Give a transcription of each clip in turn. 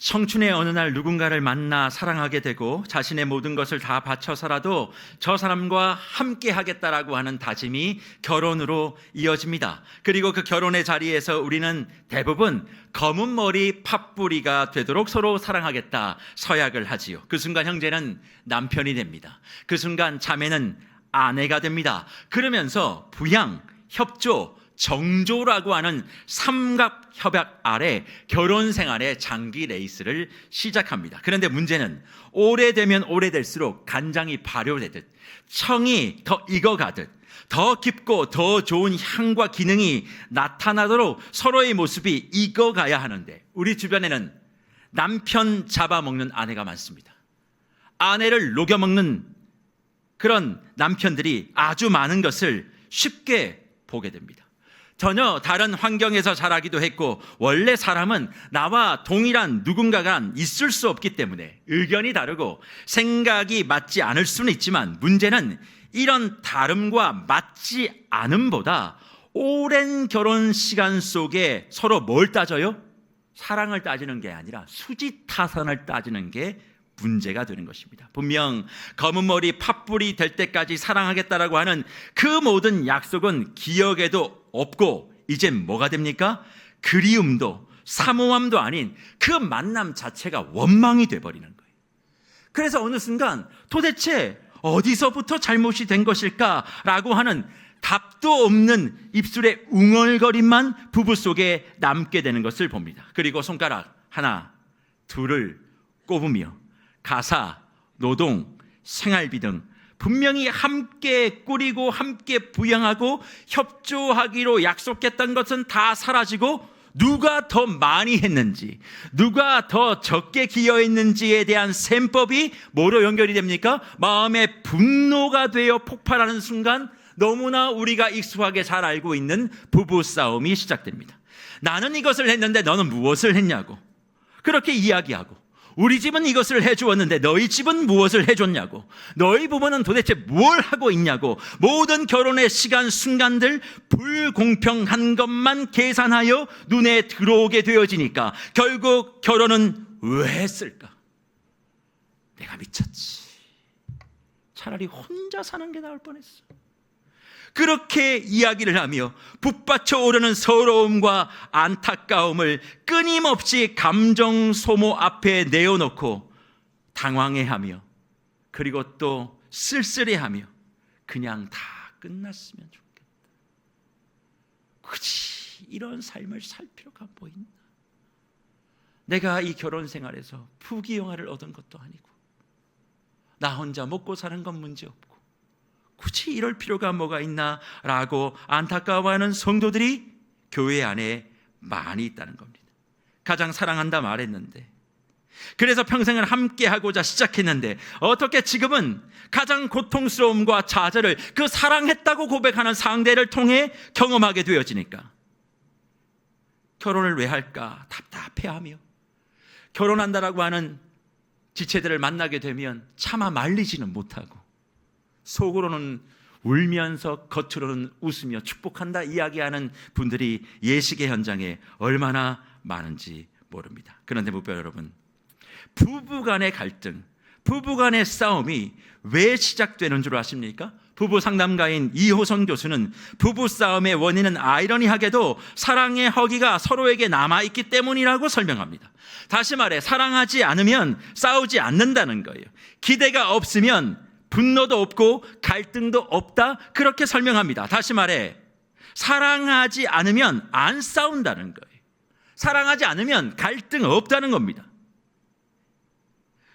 청춘의 어느 날 누군가를 만나 사랑하게 되고 자신의 모든 것을 다 바쳐서라도 저 사람과 함께 하겠다라고 하는 다짐이 결혼으로 이어집니다. 그리고 그 결혼의 자리에서 우리는 대부분 검은 머리 팥뿌리가 되도록 서로 사랑하겠다 서약을 하지요. 그 순간 형제는 남편이 됩니다. 그 순간 자매는 아내가 됩니다. 그러면서 부양, 협조, 정조라고 하는 삼각협약 아래 결혼 생활의 장기 레이스를 시작합니다. 그런데 문제는 오래되면 오래될수록 간장이 발효되듯 청이 더 익어가듯 더 깊고 더 좋은 향과 기능이 나타나도록 서로의 모습이 익어가야 하는데 우리 주변에는 남편 잡아먹는 아내가 많습니다. 아내를 녹여먹는 그런 남편들이 아주 많은 것을 쉽게 보게 됩니다. 전혀 다른 환경에서 자라기도 했고 원래 사람은 나와 동일한 누군가가 있을 수 없기 때문에 의견이 다르고 생각이 맞지 않을 수는 있지만 문제는 이런 다름과 맞지 않음보다 오랜 결혼 시간 속에 서로 뭘 따져요? 사랑을 따지는 게 아니라 수지타산을 따지는 게 문제가 되는 것입니다. 분명 검은 머리 팥불이 될 때까지 사랑하겠다라고 하는 그 모든 약속은 기억에도 없고 이젠 뭐가 됩니까? 그리움도 사모함도 아닌 그 만남 자체가 원망이 돼버리는 거예요. 그래서 어느 순간 도대체 어디서부터 잘못이 된 것일까라고 하는 답도 없는 입술의 웅얼거림만 부부 속에 남게 되는 것을 봅니다. 그리고 손가락 하나, 둘을 꼽으며 가사, 노동, 생활비 등 분명히 함께 꾸리고 함께 부양하고 협조하기로 약속했던 것은 다 사라지고 누가 더 많이 했는지 누가 더 적게 기여했는지에 대한 셈법이 뭐로 연결이 됩니까? 마음의 분노가 되어 폭발하는 순간 너무나 우리가 익숙하게 잘 알고 있는 부부싸움이 시작됩니다. 나는 이것을 했는데 너는 무엇을 했냐고 그렇게 이야기하고 우리 집은 이것을 해주었는데 너희 집은 무엇을 해줬냐고 너희 부부는 도대체 뭘 하고 있냐고 모든 결혼의 시간 순간들 불공평한 것만 계산하여 눈에 들어오게 되어지니까 결국 결혼은 왜 했을까? 내가 미쳤지. 차라리 혼자 사는 게 나을 뻔했어. 그렇게 이야기를 하며 북받쳐 오르는 서러움과 안타까움을 끊임없이 감정 소모 앞에 내어놓고 당황해하며 그리고 또 쓸쓸해하며 그냥 다 끝났으면 좋겠다. 굳이 이런 삶을 살 필요가 뭐 있나? 내가 이 결혼 생활에서 부귀영화를 얻은 것도 아니고 나 혼자 먹고 사는 건 문제없고 굳이 이럴 필요가 뭐가 있나라고 안타까워하는 성도들이 교회 안에 많이 있다는 겁니다. 가장 사랑한다 말했는데 그래서 평생을 함께 하고자 시작했는데 어떻게 지금은 가장 고통스러움과 좌절을 그 사랑했다고 고백하는 상대를 통해 경험하게 되어지니까 결혼을 왜 할까 답답해하며 결혼한다라고 하는 지체들을 만나게 되면 차마 말리지는 못하고 속으로는 울면서 겉으로는 웃으며 축복한다 이야기하는 분들이 예식의 현장에 얼마나 많은지 모릅니다. 그런데 목표 여러분, 부부간의 갈등, 부부간의 싸움이 왜 시작되는 줄 아십니까? 부부 상담가인 이호선 교수는 부부 싸움의 원인은 아이러니하게도 사랑의 허기가 서로에게 남아있기 때문이라고 설명합니다. 다시 말해 사랑하지 않으면 싸우지 않는다는 거예요. 기대가 없으면 분노도 없고 갈등도 없다 그렇게 설명합니다. 다시 말해 사랑하지 않으면 안 싸운다는 거예요. 사랑하지 않으면 갈등 없다는 겁니다.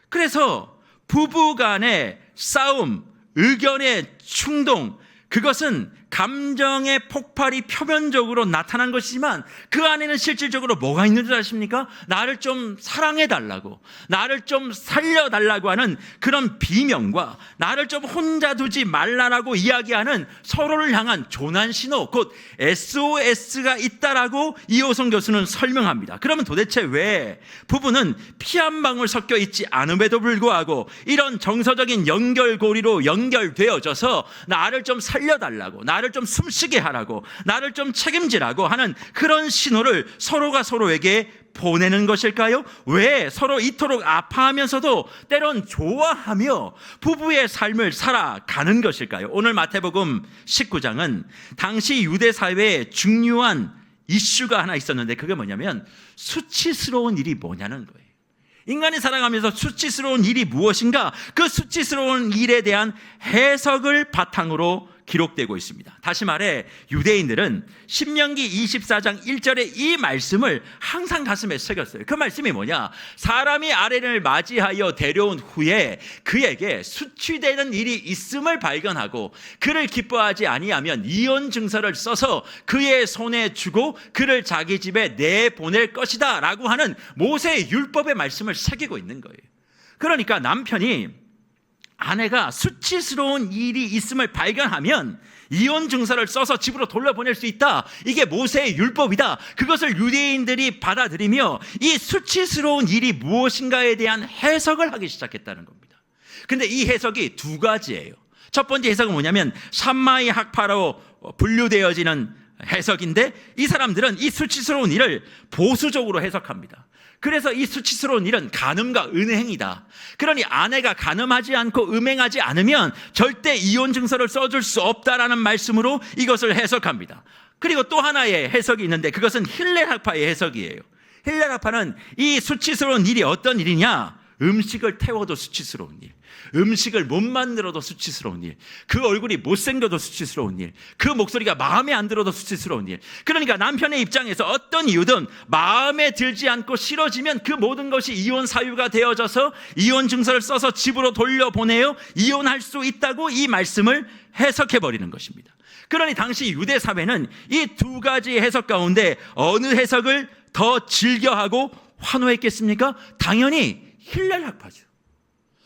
그래서 부부간의 싸움, 의견의 충동 그것은 감정의 폭발이 표면적으로 나타난 것이지만 그 안에는 실질적으로 뭐가 있는 줄 아십니까? 나를 좀 사랑해달라고 나를 좀 살려달라고 하는 그런 비명과 나를 좀 혼자 두지 말라라고 이야기하는 서로를 향한 조난 신호 곧 SOS가 있다라고 이호성 교수는 설명합니다. 그러면 도대체 왜 부부는 피 한 방울 섞여 있지 않음에도 불구하고 이런 정서적인 연결고리로 연결되어져서 나를 좀 살려달라고 나를 좀 숨쉬게 하라고 나를 좀 책임지라고 하는 그런 신호를 서로가 서로에게 보내는 것일까요? 왜 서로 이토록 아파하면서도 때론 좋아하며 부부의 삶을 살아가는 것일까요? 오늘 마태복음 19장은 당시 유대 사회에 중요한 이슈가 하나 있었는데, 그게 뭐냐면 수치스러운 일이 뭐냐는 거예요. 인간이 살아가면서 수치스러운 일이 무엇인가, 그 수치스러운 일에 대한 해석을 바탕으로 기록되고 있습니다. 다시 말해 유대인들은 신명기 24장 1절의 이 말씀을 항상 가슴에 새겼어요. 그 말씀이 뭐냐? 사람이 아내를 맞이하여 데려온 후에 그에게 수치되는 일이 있음을 발견하고 그를 기뻐하지 아니하면 이혼 증서를 써서 그의 손에 주고 그를 자기 집에 내보낼 것이다 라고 하는 모세의 율법의 말씀을 새기고 있는 거예요. 그러니까 남편이 아내가 수치스러운 일이 있음을 발견하면 이혼 증서를 써서 집으로 돌려보낼 수 있다. 이게 모세의 율법이다. 그것을 유대인들이 받아들이며 이 수치스러운 일이 무엇인가에 대한 해석을 하기 시작했다는 겁니다. 근데 이 해석이 두 가지예요. 첫 번째 해석은 뭐냐면 샴마이 학파로 분류되어지는 해석인데, 이 사람들은 이 수치스러운 일을 보수적으로 해석합니다. 그래서 이 수치스러운 일은 간음과 은행이다. 그러니 아내가 간음하지 않고 음행하지 않으면 절대 이혼 증서를 써줄 수 없다라는 말씀으로 이것을 해석합니다. 그리고 또 하나의 해석이 있는데, 그것은 힐렐학파의 해석이에요. 힐렐학파는 이 수치스러운 일이 어떤 일이냐? 음식을 태워도 수치스러운 일, 음식을 못 만들어도 수치스러운 일, 그 얼굴이 못생겨도 수치스러운 일, 그 목소리가 마음에 안 들어도 수치스러운 일. 그러니까 남편의 입장에서 어떤 이유든 마음에 들지 않고 싫어지면 그 모든 것이 이혼 사유가 되어져서 이혼 증서를 써서 집으로 돌려보내요 이혼할 수 있다고 이 말씀을 해석해버리는 것입니다. 그러니 당시 유대 사회는 이 두 가지 해석 가운데 어느 해석을 더 즐겨하고 환호했겠습니까? 당연히 힐렐학파죠.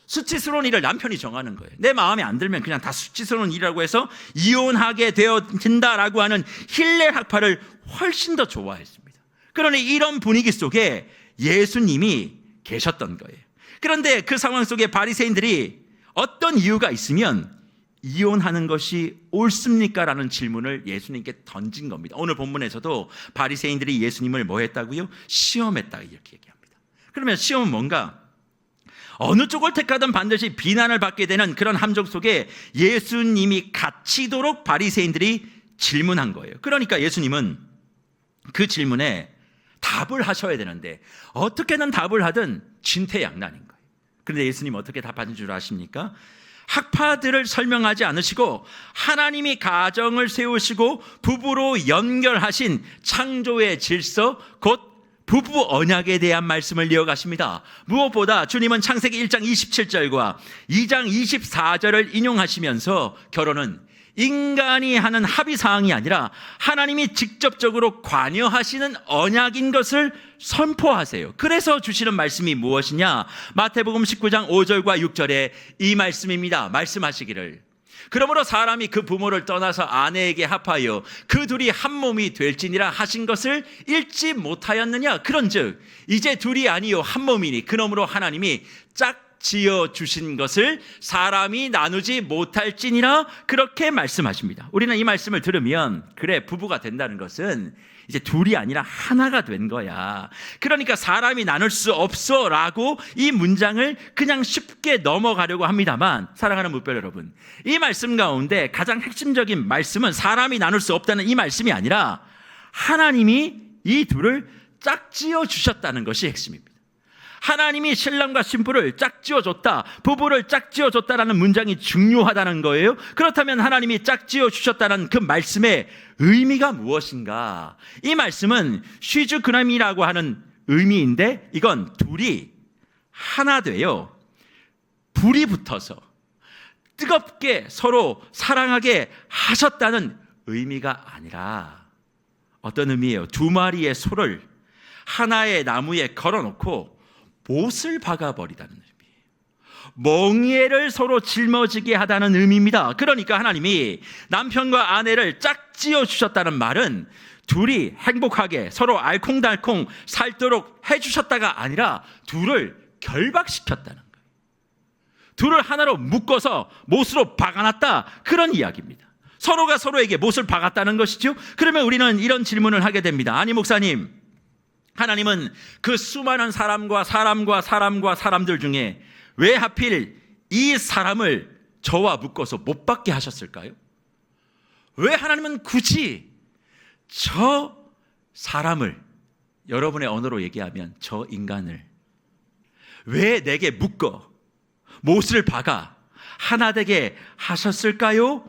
수치스러운 일을 남편이 정하는 거예요. 내 마음에 안 들면 그냥 다 수치스러운 일이라고 해서 이혼하게 되어진다라고 하는 힐렐학파를 훨씬 더 좋아했습니다. 그러니 이런 분위기 속에 예수님이 계셨던 거예요. 그런데 그 상황 속에 바리새인들이 어떤 이유가 있으면 이혼하는 것이 옳습니까? 라는 질문을 예수님께 던진 겁니다. 오늘 본문에서도 바리새인들이 예수님을 뭐 했다고요? 시험했다, 이렇게 얘기합니다. 그러면 시험은 뭔가? 어느 쪽을 택하든 반드시 비난을 받게 되는 그런 함정 속에 예수님이 갇히도록 바리새인들이 질문한 거예요. 그러니까 예수님은 그 질문에 답을 하셔야 되는데 어떻게든 답을 하든 진퇴양난인 거예요. 그런데 예수님 어떻게 답하는 줄 아십니까? 학파들을 설명하지 않으시고 하나님이 가정을 세우시고 부부로 연결하신 창조의 질서, 곧 부부 언약에 대한 말씀을 이어가십니다. 무엇보다 주님은 창세기 1장 27절과 2장 24절을 인용하시면서 결혼은 인간이 하는 합의사항이 아니라 하나님이 직접적으로 관여하시는 언약인 것을 선포하세요. 그래서 주시는 말씀이 무엇이냐? 마태복음 19장 5절과 6절에 이 말씀입니다. 말씀하시기를, 그러므로 사람이 그 부모를 떠나서 아내에게 합하여 그 둘이 한 몸이 될지니라 하신 것을 읽지 못하였느냐? 그런즉 이제 둘이 아니요 한 몸이니 그러므로 하나님이 짝지어 주신 것을 사람이 나누지 못할지니라, 그렇게 말씀하십니다. 우리는 이 말씀을 들으면 그래, 부부가 된다는 것은 이제 둘이 아니라 하나가 된 거야. 그러니까 사람이 나눌 수 없어 라고 이 문장을 그냥 쉽게 넘어가려고 합니다만, 사랑하는 무별 여러분, 이 말씀 가운데 가장 핵심적인 말씀은 사람이 나눌 수 없다는 이 말씀이 아니라 하나님이 이 둘을 짝지어 주셨다는 것이 핵심입니다. 하나님이 신랑과 신부를 짝지어줬다, 부부를 짝지어줬다라는 문장이 중요하다는 거예요. 그렇다면 하나님이 짝지어 주셨다는 그 말씀의 의미가 무엇인가? 이 말씀은 쉬즈그남이라고 하는 의미인데, 이건 둘이 하나 돼요. 불이 붙어서 뜨겁게 서로 사랑하게 하셨다는 의미가 아니라 어떤 의미예요? 두 마리의 소를 하나의 나무에 걸어놓고 못을 박아버리다는 의미예요. 멍에를 서로 짊어지게 하다는 의미입니다. 그러니까 하나님이 남편과 아내를 짝지어 주셨다는 말은 둘이 행복하게 서로 알콩달콩 살도록 해주셨다가 아니라 둘을 결박시켰다는 거예요. 둘을 하나로 묶어서 못으로 박아놨다, 그런 이야기입니다. 서로가 서로에게 못을 박았다는 것이죠. 그러면 우리는 이런 질문을 하게 됩니다. 아니 목사님, 하나님은 그 수많은 사람들 중에 왜 하필 이 사람을 저와 묶어서 못 받게 하셨을까요? 왜 하나님은 굳이 저 사람을, 여러분의 언어로 얘기하면 저 인간을 왜 내게 묶어 못을 박아 하나 되게 하셨을까요?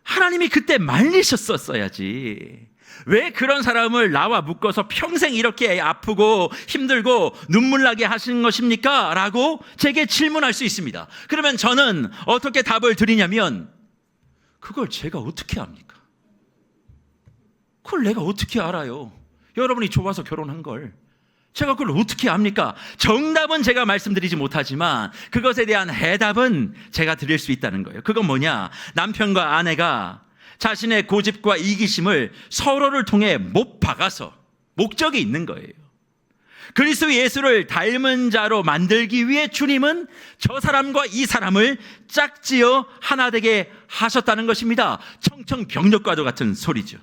하나님이 그때 말리셨었어야지. 왜 그런 사람을 나와 묶어서 평생 이렇게 아프고 힘들고 눈물 나게 하시는 것입니까? 라고 제게 질문할 수 있습니다. 그러면 저는 어떻게 답을 드리냐면, 그걸 제가 어떻게 합니까? 그걸 내가 어떻게 알아요? 여러분이 좋아서 결혼한 걸 제가 그걸 어떻게 압니까? 정답은 제가 말씀드리지 못하지만 그것에 대한 해답은 제가 드릴 수 있다는 거예요. 그건 뭐냐? 남편과 아내가 자신의 고집과 이기심을 서로를 통해 못 박아서 목적이 있는 거예요. 그리스도 예수를 닮은 자로 만들기 위해 주님은 저 사람과 이 사람을 짝지어 하나 되게 하셨다는 것입니다. 청청병력과도 같은 소리죠.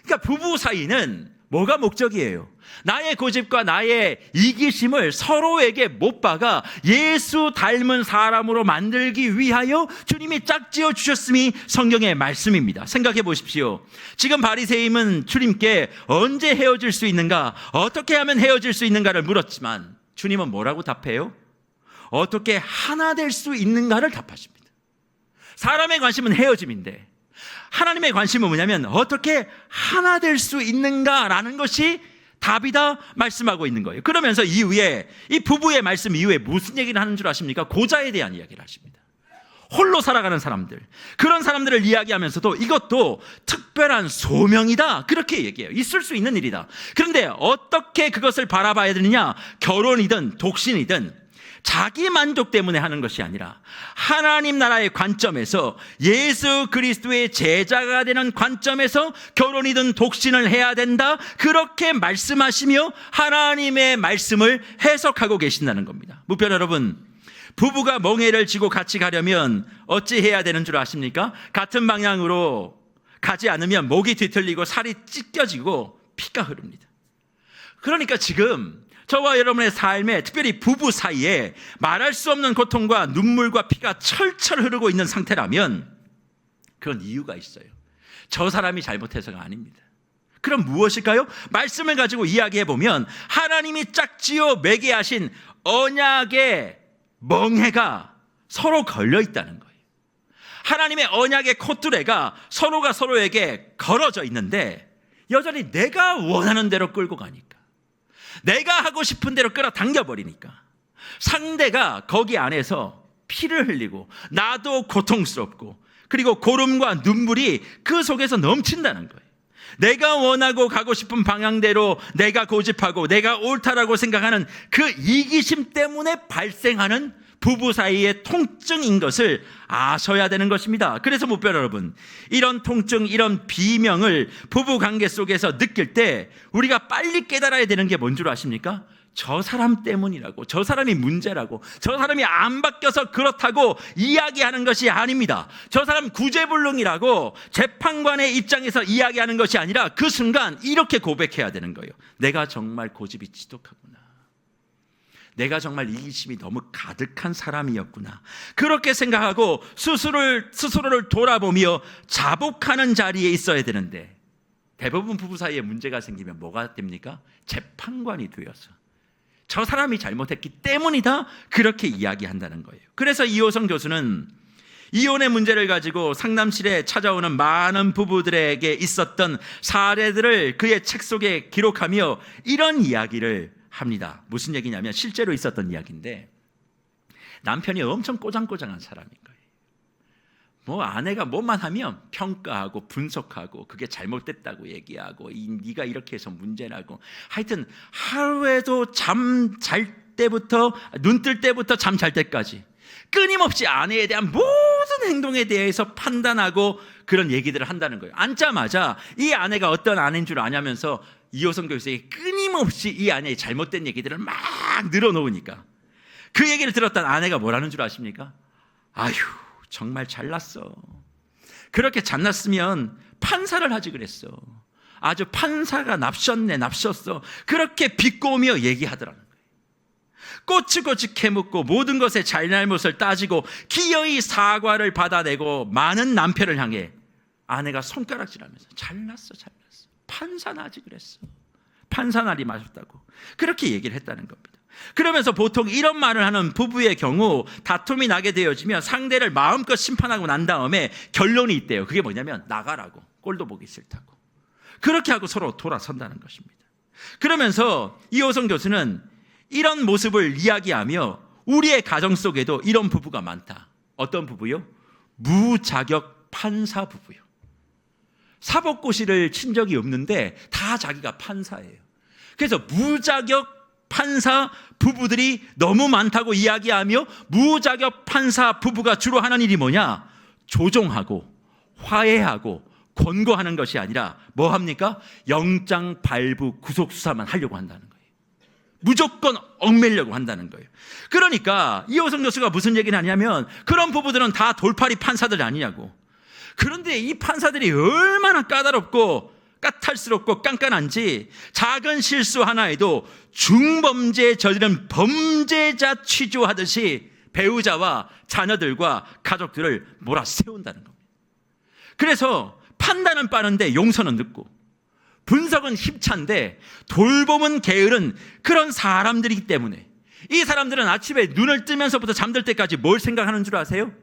그러니까 부부 사이는 뭐가 목적이에요? 나의 고집과 나의 이기심을 서로에게 못 박아 예수 닮은 사람으로 만들기 위하여 주님이 짝지어 주셨음이 성경의 말씀입니다. 생각해 보십시오. 지금 바리새인은 주님께 언제 헤어질 수 있는가, 어떻게 하면 헤어질 수 있는가를 물었지만 주님은 뭐라고 답해요? 어떻게 하나 될 수 있는가를 답하십니다. 사람의 관심은 헤어짐인데 하나님의 관심은 뭐냐면 어떻게 하나 될 수 있는가라는 것이 답이다 말씀하고 있는 거예요. 그러면서 이후에 이 부부의 말씀 이후에 무슨 얘기를 하는 줄 아십니까? 고자에 대한 이야기를 하십니다. 홀로 살아가는 사람들, 그런 사람들을 이야기하면서도 이것도 특별한 소명이다, 그렇게 얘기해요. 있을 수 있는 일이다. 그런데 어떻게 그것을 바라봐야 되느냐? 결혼이든 독신이든 자기 만족 때문에 하는 것이 아니라 하나님 나라의 관점에서, 예수 그리스도의 제자가 되는 관점에서 결혼이든 독신을 해야 된다, 그렇게 말씀하시며 하나님의 말씀을 해석하고 계신다는 겁니다. 무편 여러분, 부부가 멍해를 쥐고 같이 가려면 어찌 해야 되는 줄 아십니까? 같은 방향으로 가지 않으면 목이 뒤틀리고 살이 찢겨지고 피가 흐릅니다. 그러니까 지금 저와 여러분의 삶에, 특별히 부부 사이에 말할 수 없는 고통과 눈물과 피가 철철 흐르고 있는 상태라면 그건 이유가 있어요. 저 사람이 잘못해서가 아닙니다. 그럼 무엇일까요? 말씀을 가지고 이야기해 보면 하나님이 짝지어 매게 하신 언약의 멍해가 서로 걸려 있다는 거예요. 하나님의 언약의 콧뚜레가 서로가 서로에게 걸어져 있는데 여전히 내가 원하는 대로 끌고 가니까, 내가 하고 싶은 대로 끌어당겨버리니까 상대가 거기 안에서 피를 흘리고 나도 고통스럽고, 그리고 고름과 눈물이 그 속에서 넘친다는 거예요. 내가 원하고 가고 싶은 방향대로 내가 고집하고 내가 옳다라고 생각하는 그 이기심 때문에 발생하는 부부 사이의 통증인 것을 아셔야 되는 것입니다. 그래서 무별 여러분, 이런 통증, 이런 비명을 부부 관계 속에서 느낄 때 우리가 빨리 깨달아야 되는 게 뭔 줄 아십니까? 저 사람 때문이라고, 저 사람이 문제라고, 저 사람이 안 바뀌어서 그렇다고 이야기하는 것이 아닙니다. 저 사람 구제불능이라고 재판관의 입장에서 이야기하는 것이 아니라 그 순간 이렇게 고백해야 되는 거예요. 내가 정말 고집이 지독하구나. 내가 정말 이기심이 너무 가득한 사람이었구나. 그렇게 생각하고 스스로를 돌아보며 자복하는 자리에 있어야 되는데, 대부분 부부 사이에 문제가 생기면 뭐가 됩니까? 재판관이 되어서 저 사람이 잘못했기 때문이다, 그렇게 이야기한다는 거예요. 그래서 이호성 교수는 이혼의 문제를 가지고 상담실에 찾아오는 많은 부부들에게 있었던 사례들을 그의 책 속에 기록하며 이런 이야기를 합니다. 무슨 얘기냐면 실제로 있었던 이야기인데, 남편이 엄청 꼬장꼬장한 사람인 거예요. 뭐 아내가 뭐만 하면 평가하고 분석하고 그게 잘못됐다고 얘기하고 네가 이렇게 해서 문제라고, 하여튼 하루에도 잠 잘 때부터 눈 뜰 때부터 잠 잘 때까지 끊임없이 아내에 대한 모든 행동에 대해서 판단하고 그런 얘기들을 한다는 거예요. 앉자마자 이 아내가 어떤 아내인 줄 아냐면서 이호성 교수에게 끊임없이 이 아내의 잘못된 얘기들을 막 늘어놓으니까 그 얘기를 들었던 아내가 뭐라는 줄 아십니까? 아휴, 정말 잘났어. 그렇게 잘났으면 판사를 하지 그랬어. 아주 판사가 납셨네, 납셨어. 그렇게 비꼬며 얘기하더라는 거예요. 꼬치꼬치 캐묻고 모든 것의 잘잘못을 따지고 기어이 사과를 받아내고 많은 남편을 향해 아내가 손가락질하면서 잘났어, 잘났어. 판사 나지 그랬어. 판사 날이 맞았다고. 그렇게 얘기를 했다는 겁니다. 그러면서 보통 이런 말을 하는 부부의 경우 다툼이 나게 되어지면 상대를 마음껏 심판하고 난 다음에 결론이 있대요. 그게 뭐냐면 나가라고. 꼴도 보기 싫다고. 그렇게 하고 서로 돌아선다는 것입니다. 그러면서 이호성 교수는 이런 모습을 이야기하며 우리의 가정 속에도 이런 부부가 많다. 어떤 부부요? 무자격 판사 부부요. 사법고시를 친 적이 없는데 다 자기가 판사예요. 그래서 무자격 판사 부부들이 너무 많다고 이야기하며 무자격 판사 부부가 주로 하는 일이 뭐냐? 조종하고 화해하고 권고하는 것이 아니라 뭐 합니까? 영장 발부 구속 수사만 하려고 한다는 거예요. 무조건 얽매려고 한다는 거예요. 그러니까 이호성 교수가 무슨 얘기를 하냐면 그런 부부들은 다 돌팔이 판사들 아니냐고. 그런데 이 판사들이 얼마나 까다롭고 까탈스럽고 깐깐한지 작은 실수 하나에도 중범죄에 저지른 범죄자 취조하듯이 배우자와 자녀들과 가족들을 몰아세운다는 겁니다. 그래서 판단은 빠른데 용서는 늦고 분석은 힘찬데 돌봄은 게으른 그런 사람들이기 때문에 이 사람들은 아침에 눈을 뜨면서부터 잠들 때까지 뭘 생각하는 줄 아세요?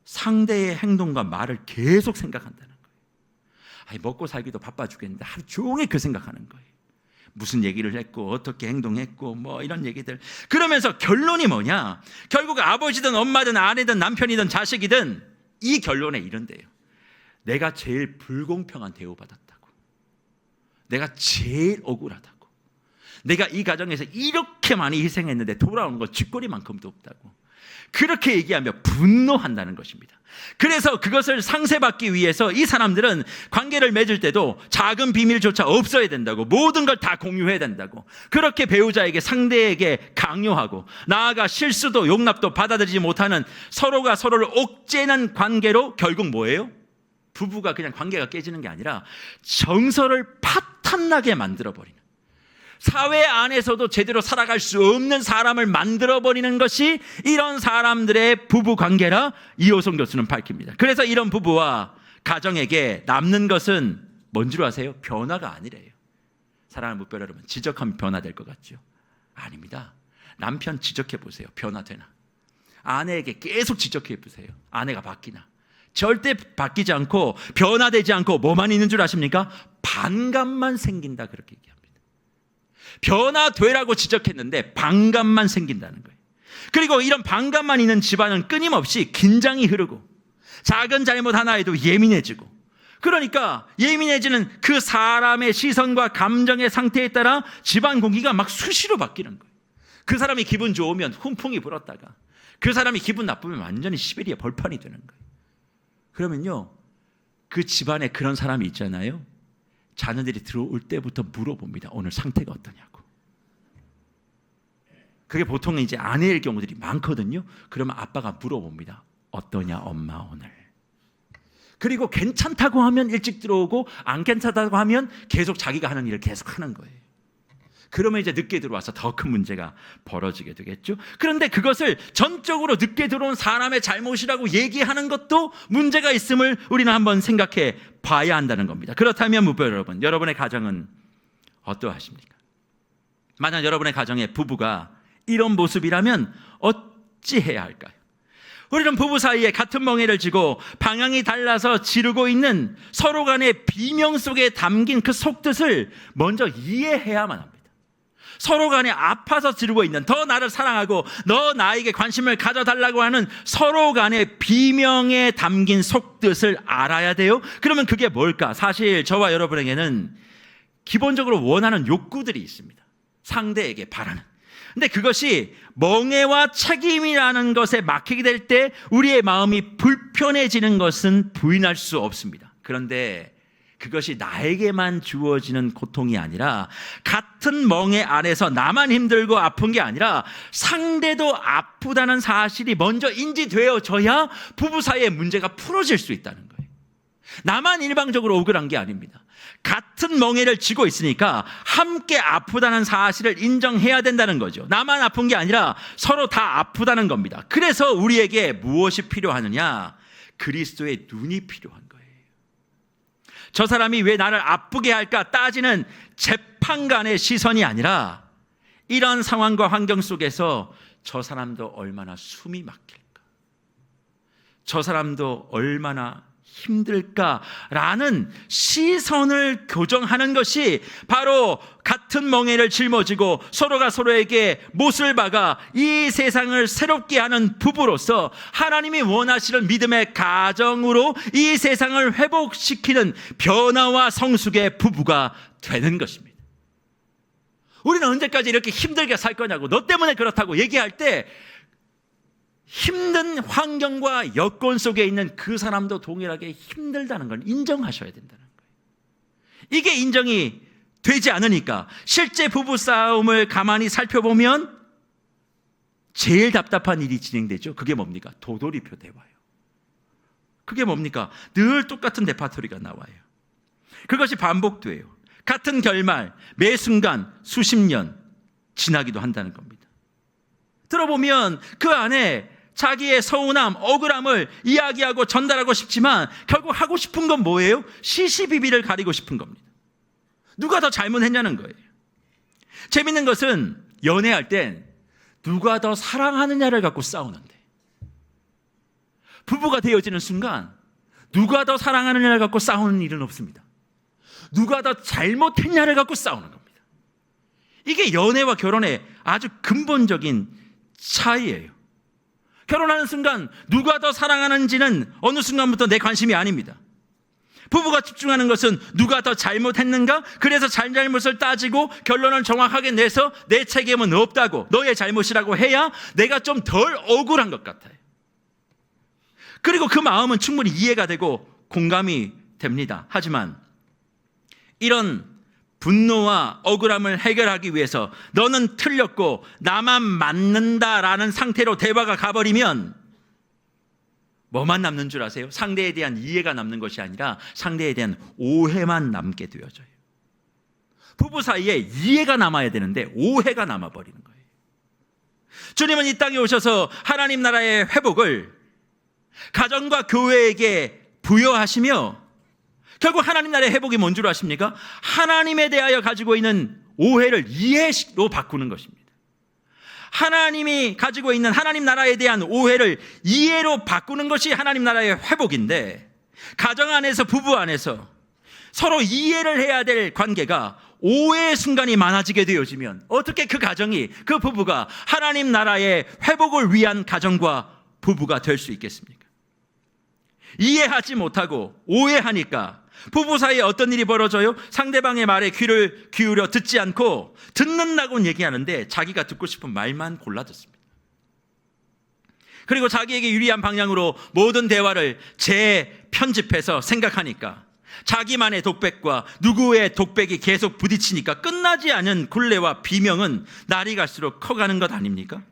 상대의 행동과 말을 계속 생각한다는 거예요. 아니, 먹고 살기도 바빠 죽겠는데 하루 종일 그 생각하는 거예요. 무슨 얘기를 했고 어떻게 행동했고 뭐 이런 얘기들. 그러면서 결론이 뭐냐? 결국 아버지든 엄마든 아내든 남편이든 자식이든 이 결론에 이른대요. 내가 제일 불공평한 대우받았다고. 내가 제일 억울하다고. 내가 이 가정에서 이렇게 많이 희생했는데 돌아온 거 쥐꼬리만큼도 없다고. 그렇게 얘기하며 분노한다는 것입니다. 그래서 그것을 상쇄받기 위해서 이 사람들은 관계를 맺을 때도 작은 비밀조차 없어야 된다고, 모든 걸 다 공유해야 된다고, 그렇게 배우자에게 상대에게 강요하고 나아가 실수도 용납도 받아들이지 못하는 서로가 서로를 옥죄는 관계로 결국 뭐예요? 부부가 그냥 관계가 깨지는 게 아니라 정서를 파탄나게 만들어버리는, 사회 안에서도 제대로 살아갈 수 없는 사람을 만들어버리는 것이 이런 사람들의 부부 관계라 이호성 교수는 밝힙니다. 그래서 이런 부부와 가정에게 남는 것은 뭔 줄 아세요? 변화가 아니래요. 사랑하는 무별 여러분, 지적하면 변화될 것 같죠? 아닙니다. 남편 지적해보세요. 변화되나? 아내에게 계속 지적해보세요. 아내가 바뀌나? 절대 바뀌지 않고 변화되지 않고 뭐만 있는 줄 아십니까? 반감만 생긴다, 그렇게 얘기합니다. 변화되라고 지적했는데 반감만 생긴다는 거예요. 그리고 이런 반감만 있는 집안은 끊임없이 긴장이 흐르고 작은 잘못 하나에도 예민해지고, 그러니까 예민해지는 그 사람의 시선과 감정의 상태에 따라 집안 공기가 막 수시로 바뀌는 거예요. 그 사람이 기분 좋으면 훈풍이 불었다가 그 사람이 기분 나쁘면 완전히 시베리아 벌판이 되는 거예요. 그러면요, 그 집안에 그런 사람이 있잖아요. 자녀들이 들어올 때부터 물어봅니다. 오늘 상태가 어떠냐고. 그게 보통 이제 아내일 경우들이 많거든요. 그러면 아빠가 물어봅니다. 어떠냐 엄마 오늘. 그리고 괜찮다고 하면 일찍 들어오고 안 괜찮다고 하면 계속 자기가 하는 일을 계속 하는 거예요. 그러면 이제 늦게 들어와서 더 큰 문제가 벌어지게 되겠죠. 그런데 그것을 전적으로 늦게 들어온 사람의 잘못이라고 얘기하는 것도 문제가 있음을 우리는 한번 생각해 봐야 한다는 겁니다. 그렇다면 무별 여러분, 여러분의 가정은 어떠하십니까? 만약 여러분의 가정의 부부가 이런 모습이라면 어찌해야 할까요? 우리는 부부 사이에 같은 멍에를 쥐고 방향이 달라서 지르고 있는 서로 간의 비명 속에 담긴 그 속뜻을 먼저 이해해야만 합니다. 서로 간에 아파서 지르고 있는, 더 나를 사랑하고 너 나에게 관심을 가져달라고 하는 서로 간의 비명에 담긴 속뜻을 알아야 돼요. 그러면 그게 뭘까? 사실 저와 여러분에게는 기본적으로 원하는 욕구들이 있습니다. 상대에게 바라는. 근데 그것이 멍해와 책임이라는 것에 막히게 될 때 우리의 마음이 불편해지는 것은 부인할 수 없습니다. 그런데 그것이 나에게만 주어지는 고통이 아니라 같은 멍해 안에서 나만 힘들고 아픈 게 아니라 상대도 아프다는 사실이 먼저 인지되어져야 부부 사이의 문제가 풀어질 수 있다는 거예요. 나만 일방적으로 억울한 게 아닙니다. 같은 멍에를 쥐고 있으니까 함께 아프다는 사실을 인정해야 된다는 거죠. 나만 아픈 게 아니라 서로 다 아프다는 겁니다. 그래서 우리에게 무엇이 필요하느냐? 그리스도의 눈이 필요한 거예요. 저 사람이 왜 나를 아프게 할까 따지는 재판관의 시선이 아니라 이런 상황과 환경 속에서 저 사람도 얼마나 숨이 막힐까? 저 사람도 얼마나 힘들까라는 시선을 교정하는 것이 바로 같은 멍에를 짊어지고 서로가 서로에게 못을 박아 이 세상을 새롭게 하는 부부로서 하나님이 원하시는 믿음의 가정으로 이 세상을 회복시키는 변화와 성숙의 부부가 되는 것입니다. 우리는 언제까지 이렇게 힘들게 살 거냐고, 너 때문에 그렇다고 얘기할 때 힘든 환경과 여건 속에 있는 그 사람도 동일하게 힘들다는 걸 인정하셔야 된다는 거예요. 이게 인정이 되지 않으니까 실제 부부싸움을 가만히 살펴보면 제일 답답한 일이 진행되죠. 그게 뭡니까? 도돌이표 대화예요. 그게 뭡니까? 늘 똑같은 레파토리가 나와요. 그것이 반복돼요. 같은 결말, 매 순간 수십 년 지나기도 한다는 겁니다. 들어보면 그 안에 자기의 서운함, 억울함을 이야기하고 전달하고 싶지만 결국 하고 싶은 건 뭐예요? 시시비비를 가리고 싶은 겁니다. 누가 더 잘못했냐는 거예요. 재밌는 것은 연애할 땐 누가 더 사랑하느냐를 갖고 싸우는데 부부가 되어지는 순간 누가 더 사랑하느냐를 갖고 싸우는 일은 없습니다. 누가 더 잘못했냐를 갖고 싸우는 겁니다. 이게 연애와 결혼의 아주 근본적인 차이예요. 결혼하는 순간 누가 더 사랑하는지는 어느 순간부터 내 관심이 아닙니다. 부부가 집중하는 것은 누가 더 잘못했는가? 그래서 잘잘못을 따지고 결론을 정확하게 내서 내 책임은 없다고, 너의 잘못이라고 해야 내가 좀 덜 억울한 것 같아요. 그리고 그 마음은 충분히 이해가 되고 공감이 됩니다. 하지만 이런 분노와 억울함을 해결하기 위해서 너는 틀렸고 나만 맞는다라는 상태로 대화가 가버리면 뭐만 남는 줄 아세요? 상대에 대한 이해가 남는 것이 아니라 상대에 대한 오해만 남게 되어져요. 부부 사이에 이해가 남아야 되는데 오해가 남아버리는 거예요. 주님은 이 땅에 오셔서 하나님 나라의 회복을 가정과 교회에게 부여하시며 결국 하나님 나라의 회복이 뭔 줄 아십니까? 하나님에 대하여 가지고 있는 오해를 이해로 바꾸는 것입니다. 하나님이 가지고 있는 하나님 나라에 대한 오해를 이해로 바꾸는 것이 하나님 나라의 회복인데, 가정 안에서 부부 안에서 서로 이해를 해야 될 관계가 오해의 순간이 많아지게 되어지면 어떻게 그 가정이, 그 부부가 하나님 나라의 회복을 위한 가정과 부부가 될 수 있겠습니까? 이해하지 못하고 오해하니까 부부 사이에 어떤 일이 벌어져요? 상대방의 말에 귀를 기울여 듣지 않고 듣는다고는 얘기하는데 자기가 듣고 싶은 말만 골라 듣습니다. 그리고 자기에게 유리한 방향으로 모든 대화를 재편집해서 생각하니까 자기만의 독백과 누구의 독백이 계속 부딪히니까 끝나지 않은 굴레와 비명은 날이 갈수록 커가는 것 아닙니까?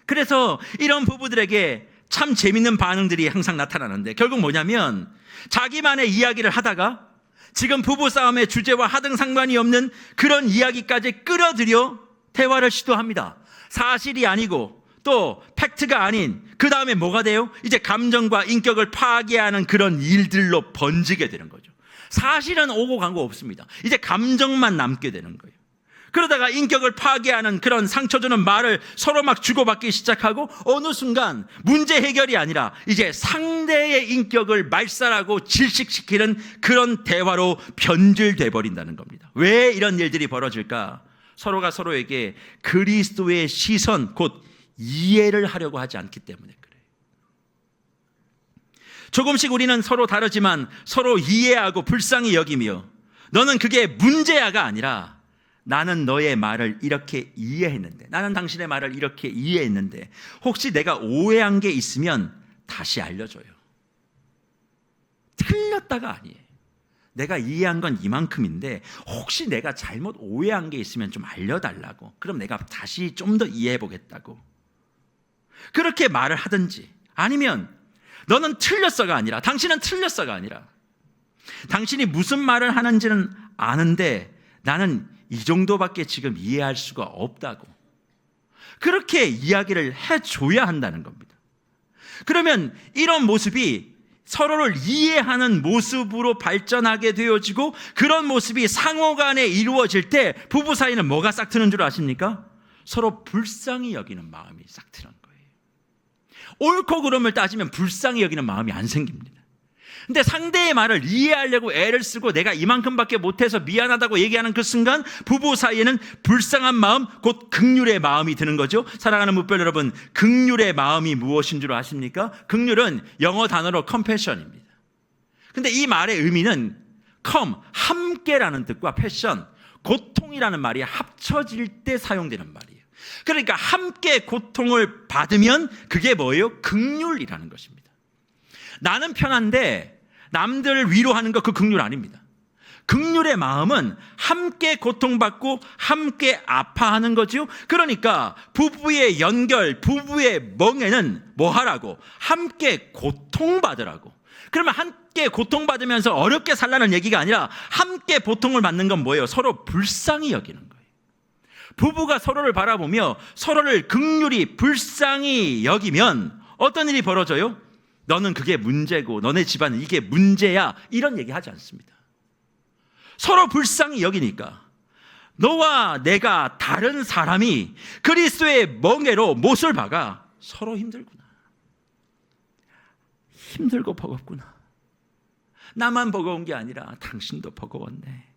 그래서 이런 부부들에게 참 재밌는 반응들이 항상 나타나는데 결국 뭐냐면 자기만의 이야기를 하다가 지금 부부싸움의 주제와 하등 상관이 없는 그런 이야기까지 끌어들여 대화를 시도합니다. 사실이 아니고 또 팩트가 아닌, 그 다음에 뭐가 돼요? 이제 감정과 인격을 파괴하는 그런 일들로 번지게 되는 거죠. 사실은 오고 간 거 없습니다. 이제 감정만 남게 되는 거예요. 그러다가 인격을 파괴하는 그런 상처 주는 말을 서로 막 주고받기 시작하고 어느 순간 문제 해결이 아니라 이제 상대의 인격을 말살하고 질식시키는 그런 대화로 변질돼 버린다는 겁니다. 왜 이런 일들이 벌어질까? 서로가 서로에게 그리스도의 시선, 곧 이해를 하려고 하지 않기 때문에 그래요. 조금씩 우리는 서로 다르지만 서로 이해하고 불쌍히 여기며, 너는 그게 문제야가 아니라 나는 너의 말을 이렇게 이해했는데, 나는 당신의 말을 이렇게 이해했는데 혹시 내가 오해한 게 있으면 다시 알려줘요. 틀렸다가 아니에요. 내가 이해한 건 이만큼인데 혹시 내가 잘못 오해한 게 있으면 좀 알려달라고, 그럼 내가 다시 좀 더 이해해보겠다고 그렇게 말을 하든지, 아니면 너는 틀렸어가 아니라, 당신은 틀렸어가 아니라, 당신이 무슨 말을 하는지는 아는데 나는 이 정도밖에 지금 이해할 수가 없다고, 그렇게 이야기를 해줘야 한다는 겁니다. 그러면 이런 모습이 서로를 이해하는 모습으로 발전하게 되어지고, 그런 모습이 상호간에 이루어질 때 부부 사이는 뭐가 싹 트는 줄 아십니까? 서로 불쌍히 여기는 마음이 싹 트는 거예요. 옳고 그름을 따지면 불쌍히 여기는 마음이 안 생깁니다. 근데 상대의 말을 이해하려고 애를 쓰고 내가 이만큼밖에 못해서 미안하다고 얘기하는 그 순간 부부 사이에는 불쌍한 마음, 곧 긍휼의 마음이 드는 거죠. 사랑하는 무별 여러분, 긍휼의 마음이 무엇인 줄 아십니까? 긍휼은 영어 단어로 compassion입니다. 근데 이 말의 의미는 come, 함께라는 뜻과 passion, 고통이라는 말이 합쳐질 때 사용되는 말이에요. 그러니까 함께 고통을 받으면 그게 뭐예요? 긍휼이라는 것입니다. 나는 편한데 남들을 위로하는 거, 그 긍휼 아닙니다. 긍휼의 마음은 함께 고통받고 함께 아파하는 거죠. 그러니까 부부의 연결, 부부의 멍에는 뭐 하라고? 함께 고통받으라고. 그러면 함께 고통받으면서 어렵게 살라는 얘기가 아니라, 함께 고통을 받는 건 뭐예요? 서로 불쌍히 여기는 거예요. 부부가 서로를 바라보며 서로를 긍휼히 불쌍히 여기면 어떤 일이 벌어져요? 너는 그게 문제고 너네 집안은 이게 문제야, 이런 얘기 하지 않습니다. 서로 불쌍히 여기니까 너와 내가 다른 사람이 그리스도의 멍에로 못을 박아 서로 힘들구나, 힘들고 버겁구나, 나만 버거운 게 아니라 당신도 버거웠네.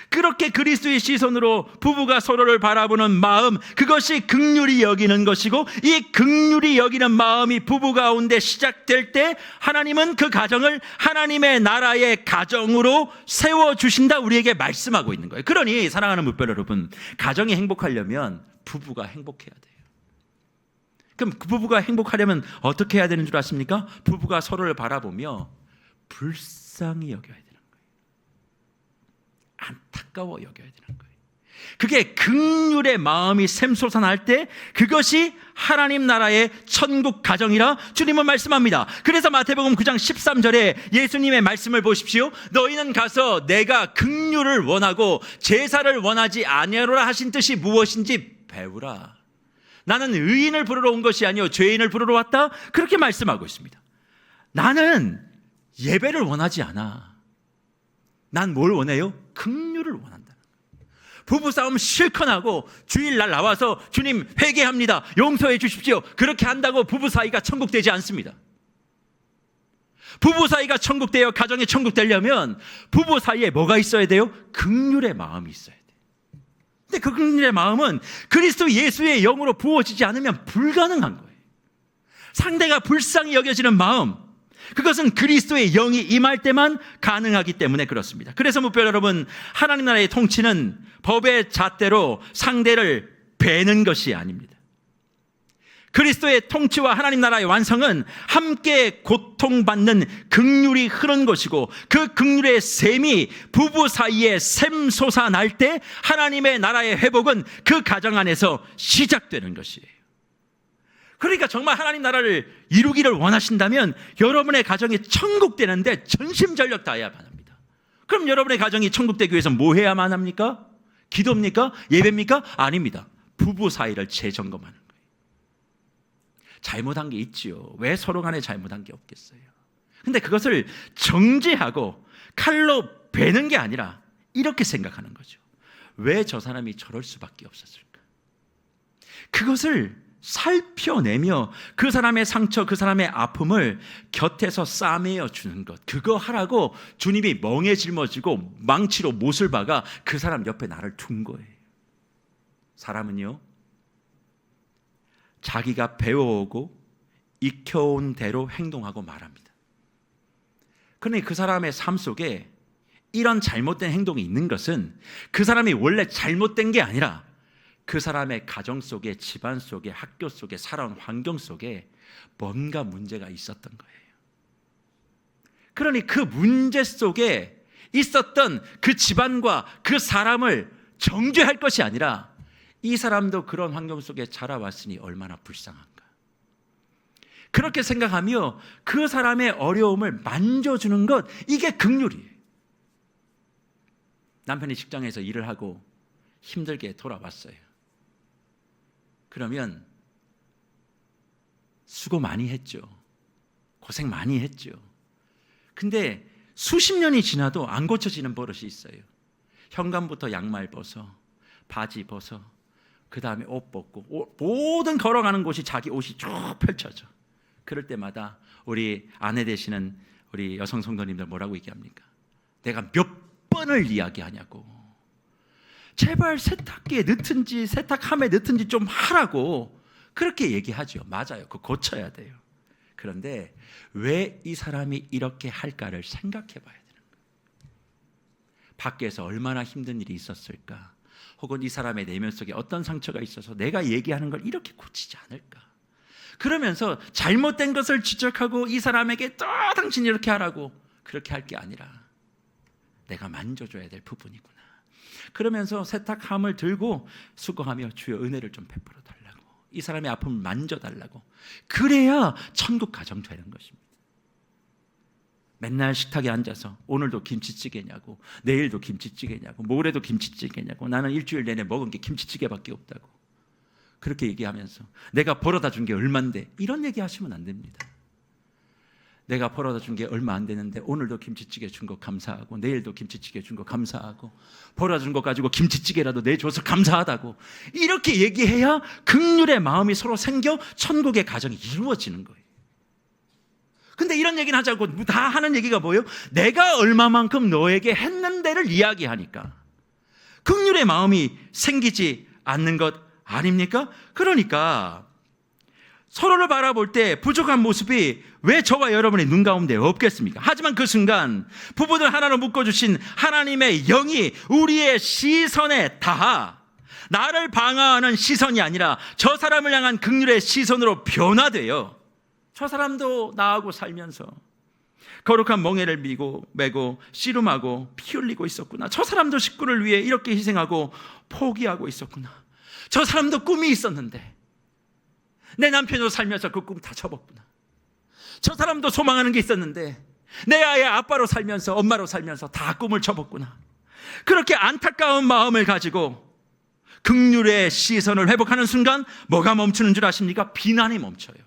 그렇게 그리스도의 시선으로 부부가 서로를 바라보는 마음, 그것이 긍휼히 여기는 것이고, 이 긍휼히 여기는 마음이 부부 가운데 시작될 때 하나님은 그 가정을 하나님의 나라의 가정으로 세워주신다, 우리에게 말씀하고 있는 거예요. 그러니 사랑하는 무별 여러분, 가정이 행복하려면 부부가 행복해야 돼요. 그럼 그 부부가 행복하려면 어떻게 해야 되는 줄 아십니까? 부부가 서로를 바라보며 불쌍히 여겨야 돼요. 안타까워 여겨야 되는 거예요. 그게 긍휼의 마음이 샘솟아날 때 그것이 하나님 나라의 천국 가정이라 주님은 말씀합니다. 그래서 마태복음 9장 13절에 예수님의 말씀을 보십시오. 너희는 가서 내가 긍휼을 원하고 제사를 원하지 아니하노라 하신 뜻이 무엇인지 배우라. 나는 의인을 부르러 온 것이 아니요 죄인을 부르러 왔다, 그렇게 말씀하고 있습니다. 나는 예배를 원하지 않아. 난 뭘 원해요? 긍휼을 원한다. 부부싸움 실컷 하고 주일날 나와서 주님 회개합니다, 용서해 주십시오, 그렇게 한다고 부부 사이가 천국 되지 않습니다. 부부 사이가 천국 되어 가정이 천국 되려면 부부 사이에 뭐가 있어야 돼요? 긍휼의 마음이 있어야 돼요. 근데 그 긍휼의 마음은 그리스도 예수의 영으로 부어지지 않으면 불가능한 거예요. 상대가 불쌍히 여겨지는 마음, 그것은 그리스도의 영이 임할 때만 가능하기 때문에 그렇습니다. 그래서 무별 여러분, 하나님 나라의 통치는 법의 잣대로 상대를 베는 것이 아닙니다. 그리스도의 통치와 하나님 나라의 완성은 함께 고통받는 긍휼이 흐른 것이고, 그 긍휼의 샘이 부부 사이에 샘솟아날 때 하나님의 나라의 회복은 그 가정 안에서 시작되는 것이에요. 그러니까 정말 하나님 나라를 이루기를 원하신다면 여러분의 가정이 천국 되는데 전심전력 다해야만 합니다. 그럼 여러분의 가정이 천국 되기 위해서 뭐 해야만 합니까? 기도입니까? 예배입니까? 아닙니다. 부부 사이를 재점검하는 거예요. 잘못한 게 있지요. 왜 서로 간에 잘못한 게 없겠어요? 근데 그것을 정죄하고 칼로 베는 게 아니라 이렇게 생각하는 거죠. 왜 저 사람이 저럴 수밖에 없었을까? 그것을 살펴내며 그 사람의 상처, 그 사람의 아픔을 곁에서 싸매어 주는 것, 그거 하라고 주님이 멍에 짊어지고 망치로 못을 박아 그 사람 옆에 나를 둔 거예요. 사람은요, 자기가 배워오고 익혀온 대로 행동하고 말합니다. 그러니 그 사람의 삶 속에 이런 잘못된 행동이 있는 것은 그 사람이 원래 잘못된 게 아니라 그 사람의 가정 속에, 집안 속에, 학교 속에, 살아온 환경 속에 뭔가 문제가 있었던 거예요. 그러니 그 문제 속에 있었던 그 집안과 그 사람을 정죄할 것이 아니라, 이 사람도 그런 환경 속에 자라왔으니 얼마나 불쌍한가. 그렇게 생각하며 그 사람의 어려움을 만져주는 것, 이게 긍휼이에요. 남편이 직장에서 일을 하고 힘들게 돌아왔어요. 그러면 수고 많이 했죠. 고생 많이 했죠. 근데 수십 년이 지나도 안 고쳐지는 버릇이 있어요. 현관부터 양말 벗어, 바지 벗어, 그 다음에 옷 벗고, 모든 걸어가는 곳이 자기 옷이 쭉 펼쳐져. 그럴 때마다 우리 아내 되시는 우리 여성 성도님들 뭐라고 얘기합니까? 내가 몇 번을 이야기하냐고. 제발 세탁기에 넣든지 세탁함에 넣든지 좀 하라고 그렇게 얘기하죠. 맞아요. 그거 고쳐야 돼요. 그런데 왜 이 사람이 이렇게 할까를 생각해 봐야 되는 거예요. 밖에서 얼마나 힘든 일이 있었을까? 혹은 이 사람의 내면 속에 어떤 상처가 있어서 내가 얘기하는 걸 이렇게 고치지 않을까? 그러면서 잘못된 것을 지적하고 이 사람에게 또 당신이 이렇게 하라고 그렇게 할 게 아니라 내가 만져줘야 될 부분이구나. 그러면서 세탁함을 들고 수고하며 주여 은혜를 좀 베풀어 달라고, 이 사람의 아픔을 만져달라고. 그래야 천국 가정 되는 것입니다. 맨날 식탁에 앉아서 오늘도 김치찌개냐고, 내일도 김치찌개냐고, 모레도 김치찌개냐고, 나는 일주일 내내 먹은 게 김치찌개밖에 없다고 그렇게 얘기하면서 내가 벌어다 준 게 얼만데, 이런 얘기 하시면 안 됩니다. 내가 벌어다 준 게 얼마 안 되는데 오늘도 김치찌개 준 거 감사하고, 내일도 김치찌개 준 거 감사하고, 벌어다 준 거 가지고 김치찌개라도 내줘서 감사하다고, 이렇게 얘기해야 긍휼의 마음이 서로 생겨 천국의 가정이 이루어지는 거예요. 근데 이런 얘기는 하자고 다 하는 얘기가 뭐예요? 내가 얼마만큼 너에게 했는데를 이야기하니까 긍휼의 마음이 생기지 않는 것 아닙니까? 그러니까 서로를 바라볼 때 부족한 모습이 왜 저와 여러분의 눈 가운데 없겠습니까? 하지만 그 순간 부부들 하나로 묶어주신 하나님의 영이 우리의 시선에 닿아 나를 방어하는 시선이 아니라 저 사람을 향한 긍휼의 시선으로 변화돼요. 저 사람도 나하고 살면서 거룩한 멍에를 메고 씨름하고 피 흘리고 있었구나. 저 사람도 식구를 위해 이렇게 희생하고 포기하고 있었구나. 저 사람도 꿈이 있었는데 내 남편으로 살면서 그 꿈 다 접었구나. 저 사람도 소망하는 게 있었는데 내 아이의 아빠로 살면서, 엄마로 살면서 다 꿈을 접었구나. 그렇게 안타까운 마음을 가지고 긍휼의 시선을 회복하는 순간 뭐가 멈추는 줄 아십니까? 비난이 멈춰요.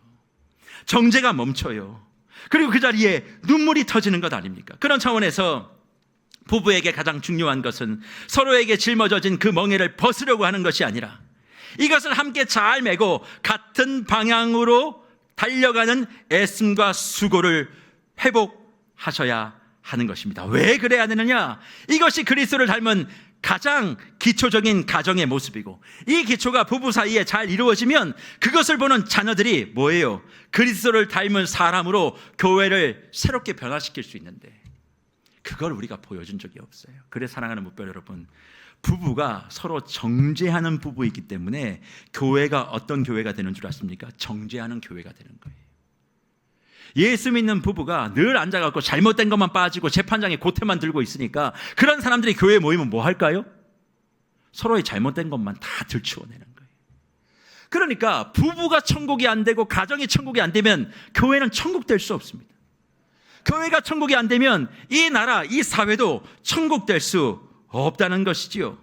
정죄가 멈춰요. 그리고 그 자리에 눈물이 터지는 것 아닙니까? 그런 차원에서 부부에게 가장 중요한 것은 서로에게 짊어져진 그 멍에를 벗으려고 하는 것이 아니라 이것을 함께 잘 메고 같은 방향으로 달려가는 애씀과 수고를 회복하셔야 하는 것입니다. 왜 그래야 되느냐? 이것이 그리스도를 닮은 가장 기초적인 가정의 모습이고, 이 기초가 부부 사이에 잘 이루어지면 그것을 보는 자녀들이 뭐예요? 그리스도를 닮은 사람으로 교회를 새롭게 변화시킬 수 있는데 그걸 우리가 보여준 적이 없어요. 그래 사랑하는 목별 여러분, 부부가 서로 정죄하는 부부이기 때문에 교회가 어떤 교회가 되는 줄 아십니까? 정죄하는 교회가 되는 거예요. 예수 믿는 부부가 늘 앉아갖고 잘못된 것만 빠지고 재판장에 고태만 들고 있으니까 그런 사람들이 교회에 모이면 뭐 할까요? 서로의 잘못된 것만 다 들추어내는 거예요. 그러니까 부부가 천국이 안 되고 가정이 천국이 안 되면 교회는 천국 될 수 없습니다. 교회가 천국이 안 되면 이 나라, 이 사회도 천국 될 수 없다는 것이지요.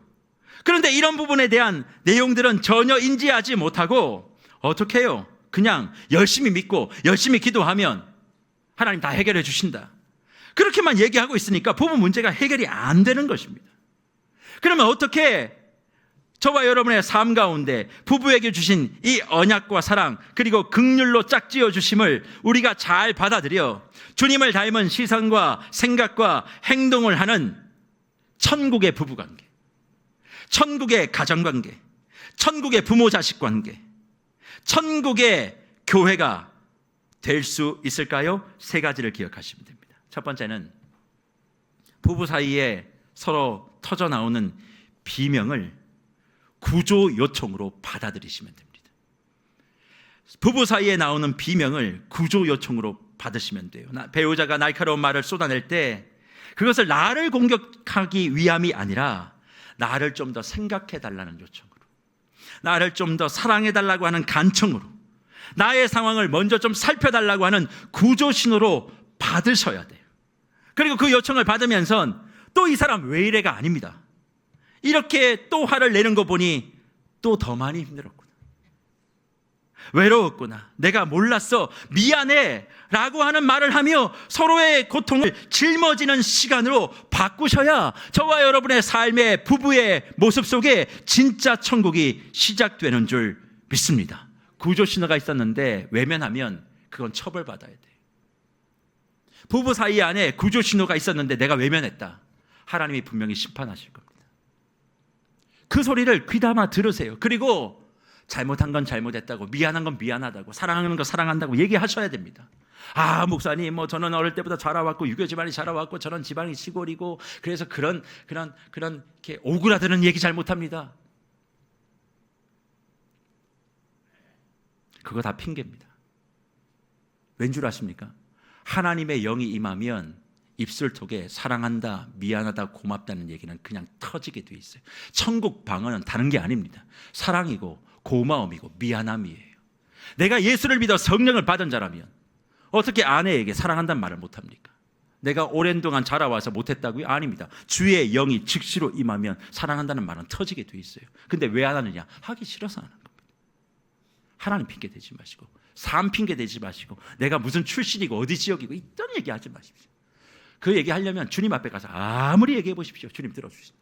그런데 이런 부분에 대한 내용들은 전혀 인지하지 못하고 어떻게 해요? 그냥 열심히 믿고 열심히 기도하면 하나님 다 해결해 주신다, 그렇게만 얘기하고 있으니까 부부 문제가 해결이 안 되는 것입니다. 그러면 어떻게 저와 여러분의 삶 가운데 부부에게 주신 이 언약과 사랑, 그리고 긍휼로 짝지어 주심을 우리가 잘 받아들여 주님을 닮은 시선과 생각과 행동을 하는 천국의 부부관계, 천국의 가정관계, 천국의 부모 자식 관계, 천국의 교회가 될 수 있을까요? 세 가지를 기억하시면 됩니다. 첫 번째는 부부 사이에 서로 터져 나오는 비명을 구조 요청으로 받아들이시면 됩니다. 부부 사이에 나오는 비명을 구조 요청으로 받으시면 돼요. 배우자가 날카로운 말을 쏟아낼 때 그것을 나를 공격하기 위함이 아니라 나를 좀 더 생각해 달라는 요청으로, 나를 좀 더 사랑해 달라고 하는 간청으로, 나의 상황을 먼저 좀 살펴달라고 하는 구조 신호로 받으셔야 돼요. 그리고 그 요청을 받으면서 또 이 사람 왜 이래가 아닙니다. 이렇게 또 화를 내는 거 보니 또 더 많이 힘들었구나, 외로웠구나, 내가 몰랐어, 미안해 라고 하는 말을 하며 서로의 고통을 짊어지는 시간으로 바꾸셔야 저와 여러분의 삶의 부부의 모습 속에 진짜 천국이 시작되는 줄 믿습니다. 구조 신호가 있었는데 외면하면 그건 처벌받아야 돼요. 부부 사이 안에 구조 신호가 있었는데 내가 외면했다, 하나님이 분명히 심판하실 겁니다. 그 소리를 귀담아 들으세요. 그리고 잘못한 건 잘못했다고, 미안한 건 미안하다고, 사랑하는 건 사랑한다고 얘기하셔야 됩니다. 아, 목사님, 저는 어릴 때부터 자라왔고 유교 집안이 자라왔고 저는 집안이 시골이고 그래서 그런 이렇게 오그라드는 얘기 잘 못합니다. 그거 다 핑계입니다. 왠 줄 아십니까? 하나님의 영이 임하면 입술톡에 사랑한다, 미안하다, 고맙다는 얘기는 그냥 터지게 돼 있어요. 천국 방언은 다른 게 아닙니다. 사랑이고 고마움이고 미안함이에요. 내가 예수를 믿어 성령을 받은 자라면 어떻게 아내에게 사랑한다는 말을 못합니까? 내가 오랜 동안 자라와서 못했다고요? 아닙니다. 주의 영이 즉시로 임하면 사랑한다는 말은 터지게 돼 있어요. 근데 왜 안 하느냐? 하기 싫어서 하는 겁니다. 하나님 핑계 대지 마시고, 삶 핑계 대지 마시고, 내가 무슨 출신이고 어디 지역이고 이런 얘기 하지 마십시오. 그 얘기 하려면 주님 앞에 가서 아무리 얘기해 보십시오. 주님 들어주십니다.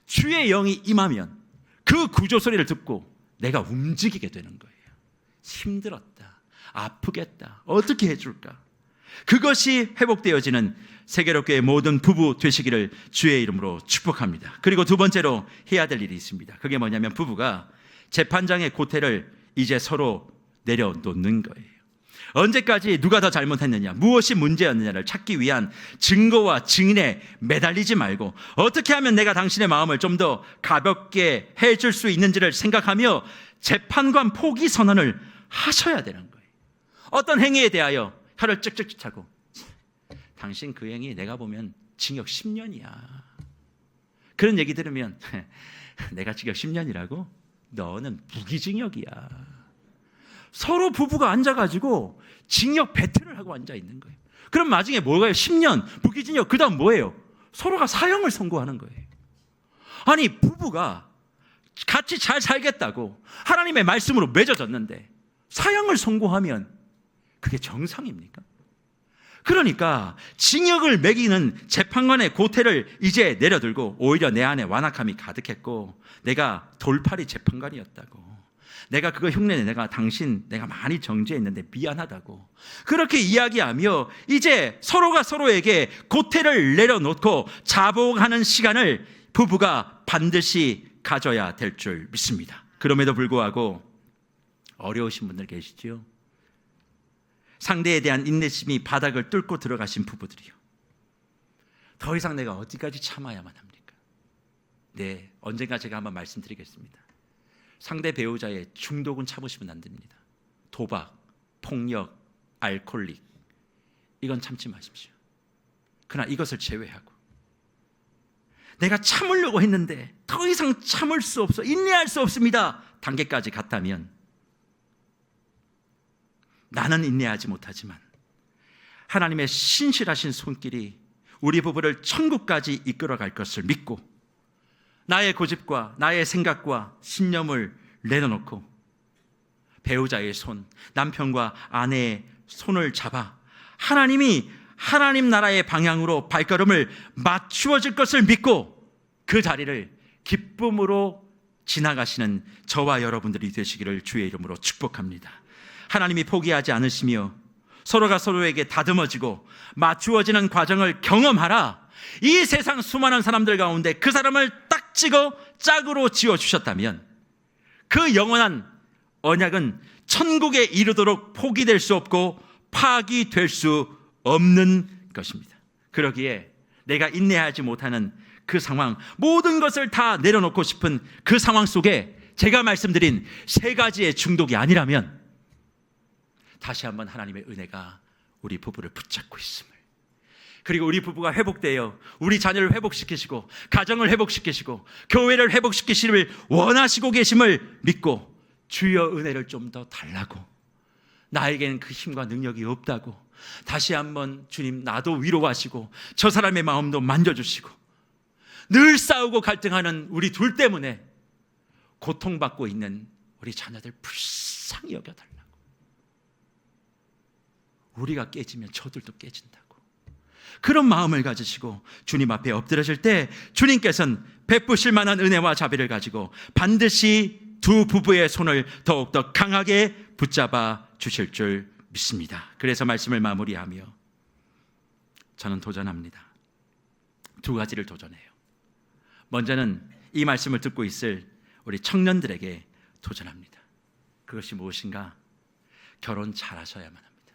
주의 영이 임하면 그 구조 소리를 듣고 내가 움직이게 되는 거예요. 힘들었다, 아프겠다, 어떻게 해줄까? 그것이 회복되어지는 세계로교회 모든 부부 되시기를 주의 이름으로 축복합니다. 그리고 두 번째로 해야 될 일이 있습니다. 그게 뭐냐면 부부가 재판장의 고태를 이제 서로 내려놓는 거예요. 언제까지 누가 더 잘못했느냐, 무엇이 문제였느냐를 찾기 위한 증거와 증인에 매달리지 말고 어떻게 하면 내가 당신의 마음을 좀 더 가볍게 해줄 수 있는지를 생각하며 재판관 포기 선언을 하셔야 되는 거예요. 어떤 행위에 대하여 혀를 쩍쩍 차고, 당신 그 행위 내가 보면 징역 10년이야. 그런 얘기 들으면 내가 징역 10년이라고? 너는 무기징역이야. 서로 부부가 앉아가지고 징역 배틀을 하고 앉아 있는 거예요. 그럼 나중에 뭐가요? 10년, 무기징역, 그 다음 뭐예요? 서로가 사형을 선고하는 거예요. 아니, 부부가 같이 잘 살겠다고 하나님의 말씀으로 맺어졌는데 사형을 선고하면 그게 정상입니까? 그러니까 징역을 매기는 재판관의 고태를 이제 내려들고 오히려 내 안에 완악함이 가득했고, 내가 돌팔이 재판관이었다고, 내가 그거 흉내내, 내가 많이 정죄했는데 미안하다고 그렇게 이야기하며 이제 서로가 서로에게 고태를 내려놓고 자복하는 시간을 부부가 반드시 가져야 될 줄 믿습니다. 그럼에도 불구하고 어려우신 분들 계시지요? 상대에 대한 인내심이 바닥을 뚫고 들어가신 부부들이요, 더 이상 내가 어디까지 참아야만 합니까? 네, 언젠가 제가 한번 말씀드리겠습니다. 상대 배우자의 중독은 참으시면 안 됩니다. 도박, 폭력, 알코올릭, 이건 참지 마십시오. 그러나 이것을 제외하고 내가 참으려고 했는데 더 이상 참을 수 없어, 인내할 수 없습니다 단계까지 갔다면, 나는 인내하지 못하지만 하나님의 신실하신 손길이 우리 부부를 천국까지 이끌어갈 것을 믿고 나의 고집과 나의 생각과 신념을 내려놓고 배우자의 손, 남편과 아내의 손을 잡아 하나님이 하나님 나라의 방향으로 발걸음을 맞추어질 것을 믿고 그 자리를 기쁨으로 지나가시는 저와 여러분들이 되시기를 주의 이름으로 축복합니다. 하나님이 포기하지 않으시며 서로가 서로에게 다듬어지고 맞추어지는 과정을 경험하라. 이 세상 수많은 사람들 가운데 그 사람을 딱 찍어 짝으로 지어주셨다면 그 영원한 언약은 천국에 이르도록 포기될 수 없고 파기될 수 없는 것입니다. 그러기에 내가 인내하지 못하는 그 상황, 모든 것을 다 내려놓고 싶은 그 상황 속에 제가 말씀드린 세 가지의 중독이 아니라면 다시 한번 하나님의 은혜가 우리 부부를 붙잡고 있음을, 그리고 우리 부부가 회복되어 우리 자녀를 회복시키시고 가정을 회복시키시고 교회를 회복시키시기를 원하시고 계심을 믿고 주여 은혜를 좀 더 달라고 나에게는 그 힘과 능력이 없다고 다시 한번 주님 나도 위로하시고 저 사람의 마음도 만져주시고 늘 싸우고 갈등하는 우리 둘 때문에 고통받고 있는 우리 자녀들 불쌍히 여겨달라고. 우리가 깨지면 저들도 깨진다고. 그런 마음을 가지시고 주님 앞에 엎드려질 때 주님께서는 베푸실 만한 은혜와 자비를 가지고 반드시 두 부부의 손을 더욱더 강하게 붙잡아 주실 줄 믿습니다. 그래서 말씀을 마무리하며 저는 도전합니다. 두 가지를 도전해요. 먼저는 이 말씀을 듣고 있을 우리 청년들에게 도전합니다. 그것이 무엇인가? 결혼 잘하셔야만 합니다.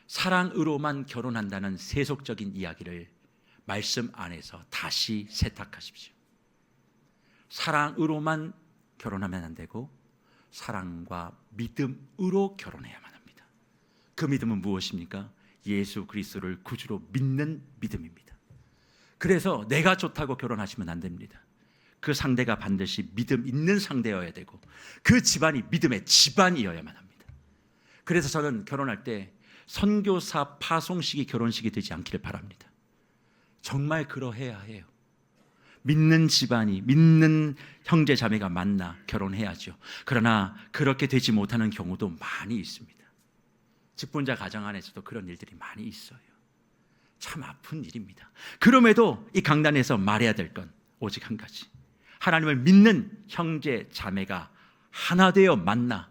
사랑으로만 결혼한다는 세속적인 이야기를 말씀 안에서 다시 세탁하십시오. 사랑으로만 결혼하면 안 되고 사랑과 믿음으로 결혼해야만 합니다. 그 믿음은 무엇입니까? 예수 그리스도를 구주로 믿는 믿음입니다. 그래서 내가 좋다고 결혼하시면 안 됩니다. 그 상대가 반드시 믿음 있는 상대여야 되고 그 집안이 믿음의 집안이어야만 합니다. 그래서 저는 결혼할 때 선교사 파송식이 결혼식이 되지 않기를 바랍니다. 정말 그러해야 해요. 믿는 집안이, 믿는 형제 자매가 만나 결혼해야죠. 그러나 그렇게 되지 못하는 경우도 많이 있습니다. 직분자 가정 안에서도 그런 일들이 많이 있어요. 참 아픈 일입니다. 그럼에도 이 강단에서 말해야 될 건 오직 한 가지. 하나님을 믿는 형제 자매가 하나 되어 만나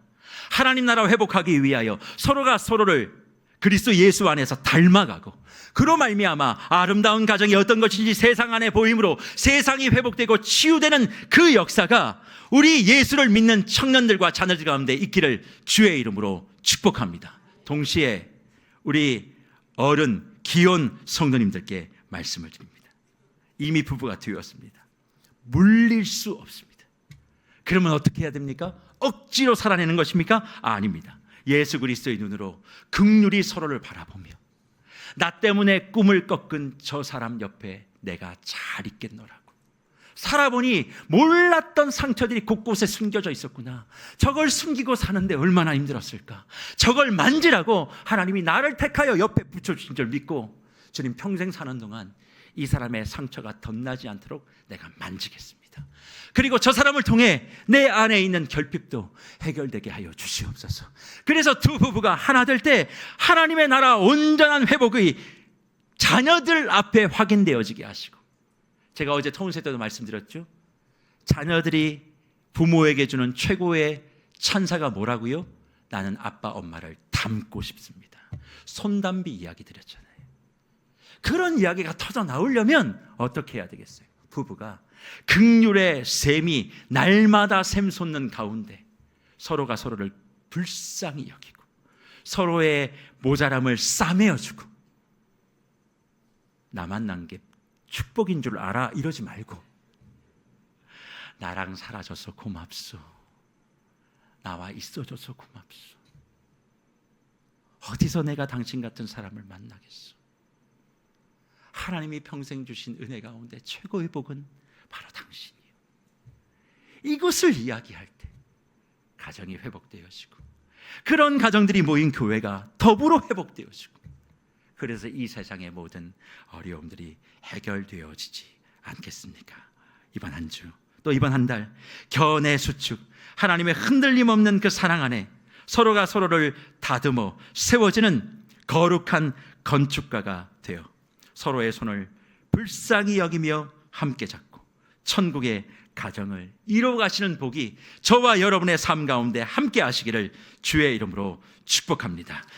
하나님 나라 회복하기 위하여 서로가 서로를 그리스도 예수 안에서 닮아가고 그로 말미암아 아름다운 가정이 어떤 것인지 세상 안에 보임으로 세상이 회복되고 치유되는 그 역사가 우리 예수를 믿는 청년들과 자녀들 가운데 있기를 주의 이름으로 축복합니다. 동시에 우리 어른 기혼 성도님들께 말씀을 드립니다. 이미 부부가 되었습니다. 물릴 수 없습니다. 그러면 어떻게 해야 됩니까? 억지로 살아내는 것입니까? 아닙니다. 예수 그리스도의 눈으로 긍휼히 서로를 바라보며 나 때문에 꿈을 꺾은 저 사람 옆에 내가 잘 있겠노라고. 살아보니 몰랐던 상처들이 곳곳에 숨겨져 있었구나. 저걸 숨기고 사는데 얼마나 힘들었을까. 저걸 만지라고 하나님이 나를 택하여 옆에 붙여주신 줄 믿고 주님 평생 사는 동안 이 사람의 상처가 덧나지 않도록 내가 만지겠습니다. 그리고 저 사람을 통해 내 안에 있는 결핍도 해결되게 하여 주시옵소서. 그래서 두 부부가 하나 될 때 하나님의 나라 온전한 회복의 자녀들 앞에 확인되어지게 하시고, 제가 어제 토운세 때도 말씀드렸죠. 자녀들이 부모에게 주는 최고의 찬사가 뭐라고요? 나는 아빠 엄마를 닮고 싶습니다. 손담비 이야기 드렸잖아요. 그런 이야기가 터져 나오려면 어떻게 해야 되겠어요? 부부가 긍휼의 샘이 날마다 샘솟는 가운데 서로가 서로를 불쌍히 여기고 서로의 모자람을 싸매어주고, 나 만난 게 축복인 줄 알아 이러지 말고 나랑 살아줘서 고맙소, 나와 있어줘서 고맙소, 어디서 내가 당신 같은 사람을 만나겠소. 하나님이 평생 주신 은혜 가운데 최고의 복은 바로 당신이에요. 이것을 이야기할 때 가정이 회복되어지고 그런 가정들이 모인 교회가 더불어 회복되어지고, 그래서 이 세상의 모든 어려움들이 해결되어지지 않겠습니까? 이번 한 주, 또 이번 한 달 견해 수축 하나님의 흔들림 없는 그 사랑 안에 서로가 서로를 다듬어 세워지는 거룩한 건축가가 되어 서로의 손을 불쌍히 여기며 함께 잡고 천국의 가정을 이루어가시는 복이 저와 여러분의 삶 가운데 함께 하시기를 주의 이름으로 축복합니다.